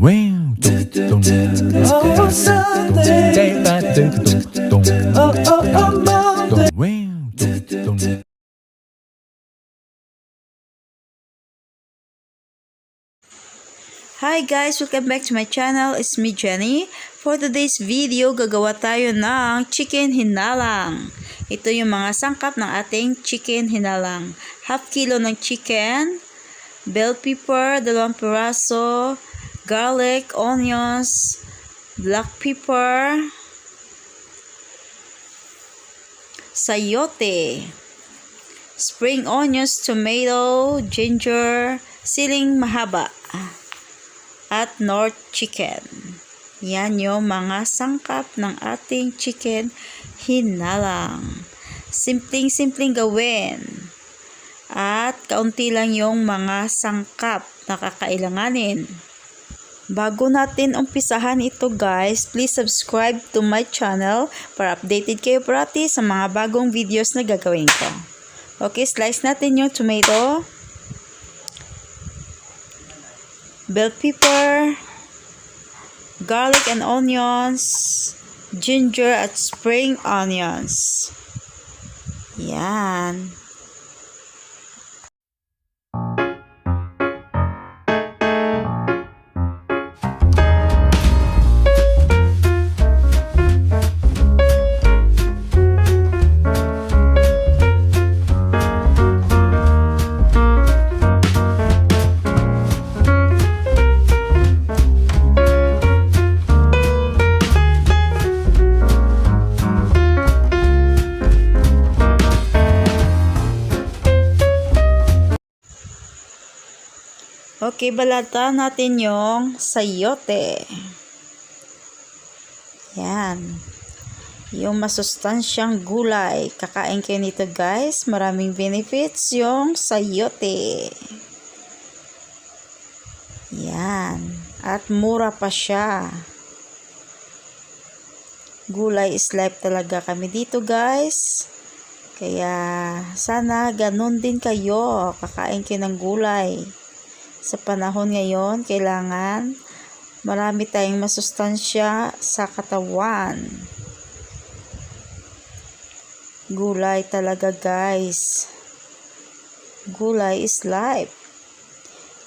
Hi guys! Welcome back to my channel. It's me, Jenny. For today's video, gagawa tayo ng chicken hinalang. Ito yung mga sangkap ng ating chicken hinalang. Half kilo ng chicken, bell pepper, 2 piraso, garlic, onions, black pepper, sayote, spring onions, tomato, ginger, siling mahaba, at North chicken. Yan yung mga sangkap ng ating chicken hinalang. Simpleng-simpleng gawin. At kaunti lang yung mga sangkap na kakailanganin. Bago natin umpisahan ito guys, please subscribe to my channel para updated kayo parati sa mga bagong videos na gagawin ko. Okay, slice natin yung tomato, bell pepper, garlic and onions, ginger at spring onions. Yan. Okay, balatan natin yung sayote. Yan. Yung masustansyang gulay. Kakain kayo nito guys. Maraming benefits yung sayote. Yan. At mura pa siya. Gulay is life talaga kami dito guys. Kaya sana ganun din kayo. Kakain kayo ng gulay. Sa panahon ngayon, kailangan marami tayong masustansya sa katawan. Gulay talaga guys. Gulay is life.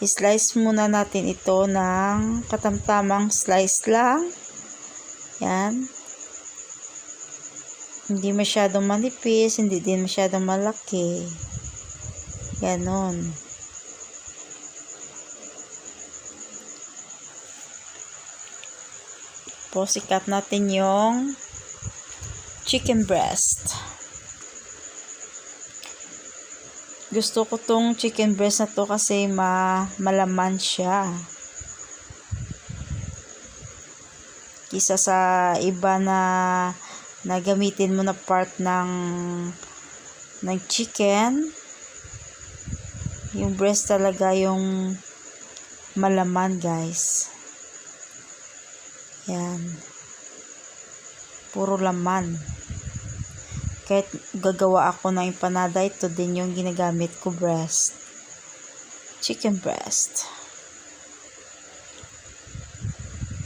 I-slice muna natin ito ng katamtamang slice lang. Yan. Hindi masyadong manipis, hindi din masyadong malaki. Ganon. Tapos ikat natin yung chicken breast. Gusto ko tong chicken breast na to kasi malaman siya. Kisa sa iba na gamitin mo na part ng chicken. Yung breast talaga yung malaman guys. Yan. Puro laman. Kahit gagawa ako ng empanada, ito din yung ginagamit ko breast. Chicken breast.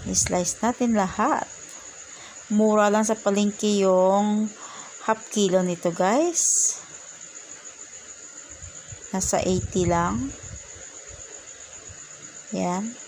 I-slice natin lahat. Mura lang sa palengke yung half kilo nito guys. Nasa 80 lang. Yan.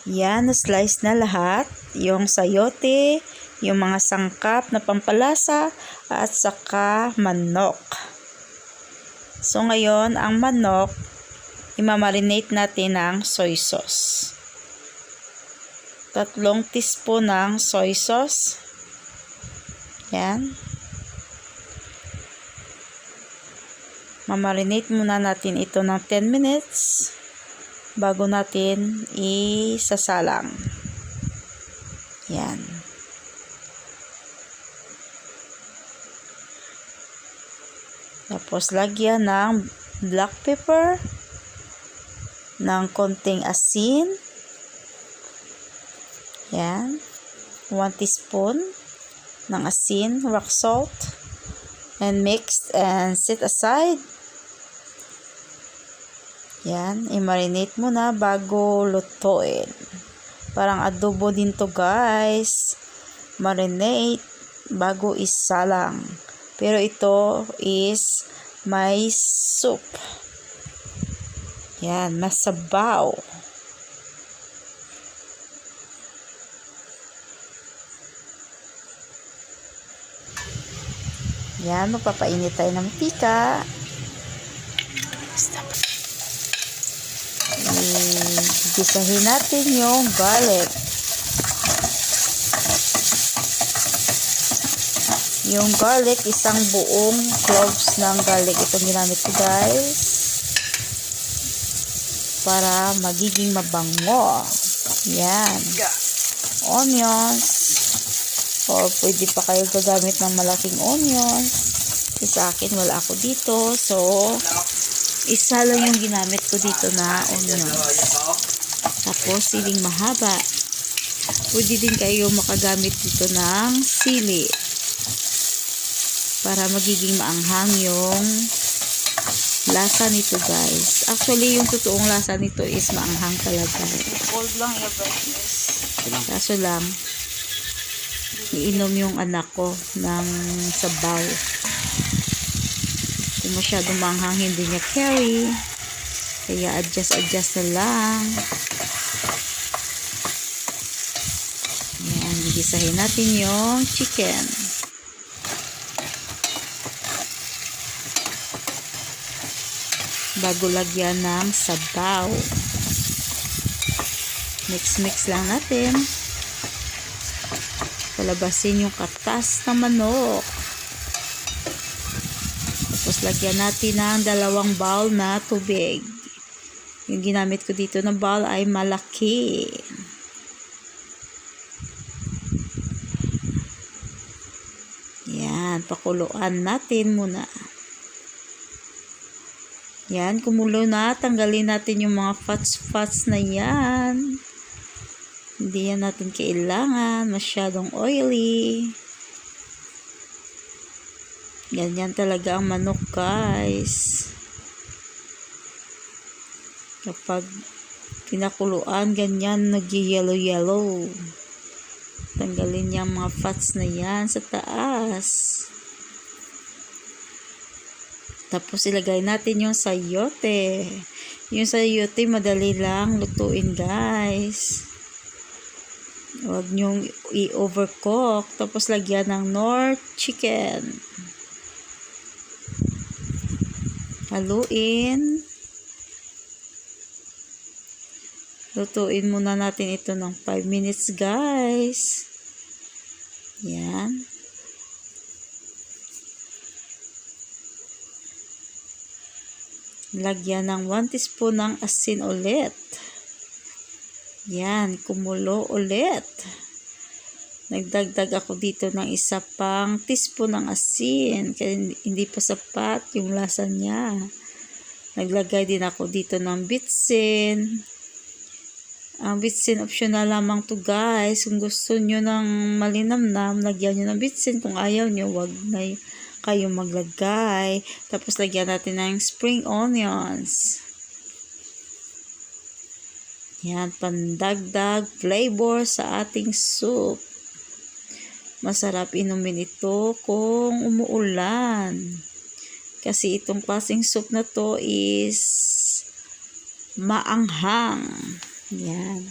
Yan, na-slice na lahat. Yung sayote, yung mga sangkap na pampalasa, at saka manok. So, ngayon, ang manok, imamarinate natin ng soy sauce. 3 teaspoon ng soy sauce. Yan. Mamarinate muna natin ito ng 10 minutes. Bago natin isasalang. Yan. Tapos lagyan ng black pepper, ng konting asin. Yan. 1 teaspoon ng asin, rock salt. And mix and set aside. Yan. I-marinate mo na bago lutuin. Parang adobo din to guys. Marinate bago isalang. Pero ito is may soup. Yan, masabaw. Yan, magpapainit tayo ng mantika. Gisahin natin yung garlic. Yung garlic, isang buong cloves ng garlic itong ginamit ko guys. Para magiging mabango. Yan. Onions. Or pwede pa kayo gagamit ng malaking onions. Sa akin, wala ako dito. So, isa lang yung ginamit ko dito na onions. Tapos, siling mahaba. Pwede din kayo makagamit dito ng sili. Para magiging maanghang yung lasa nito guys. Actually, yung totoong lasa nito is maanghang talaga. Cold lang yung brightness. Kaso lang, iinom yung anak ko ng sabaw. Kung masyadong maanghang, hindi niya carry. Kaya adjust na lang. Yan, gigisahin natin yung chicken. Bago lagyan ng sabaw. Mix lang natin. Palabasin yung katas ng manok. Tapos lagyan natin ng 2 bowl na tubig. Yung ginamit ko dito na bowl ay malaki. Yan, pakuluan natin muna. Yan, kumulo na. Tanggalin natin yung mga fats na yan. Hindi yan natin kailangan. Masyadong oily. Ganyan talaga ang manok, guys. Kapag pinakuluan, ganyan, nag-yellow. Tanggalin yung mga fats na yan sa taas. Tapos ilagay natin yung sayote. Yung sayote madali lang lutuin guys. Huwag nyong i-overcook. Tapos lagyan ng Knorr chicken. Haluin. Lutuin muna natin ito ng 5 minutes guys. Yan. Lagyan ng 1 teaspoon ng asin ulit. Yan, kumulo ulit. Nagdagdag ako dito ng 1 pang teaspoon ng asin. Kaya hindi pa sapat yung lasa niya. Naglagay din ako dito ng bitsin. Ang bitsin optional lamang to guys. Kung gusto nyo ng malinamnam, lagyan nyo ng bitsin. Kung ayaw nyo, wag na kayo maglagay. Tapos lagyan natin ng spring onions. Yan, pandagdag flavor sa ating soup. Masarap inumin ito kung umuulan. Kasi itong klaseng soup na to is maanghang. Yan.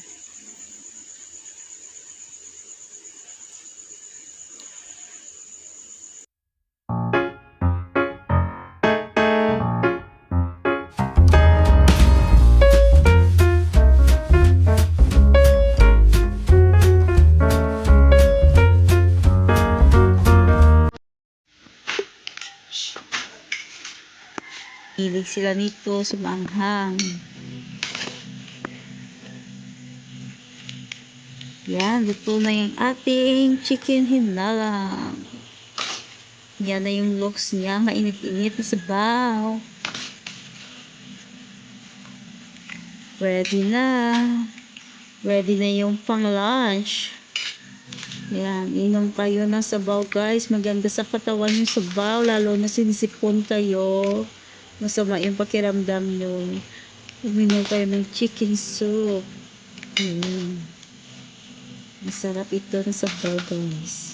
Hilig sila nito sa maanghang. Yan, luto na yung ating chicken hinalang. Yan na yung looks niya, mainit-init na sabaw. Ready na. Ready na yung pang lunch. Yan, inom kayo ng sabaw guys. Maganda sa katawan yung sabaw. Lalo na sinisipon kayo. Masama yung pakiramdam nyo. Uminom kayo ng chicken soup. Masarap ito ng sabaw guys.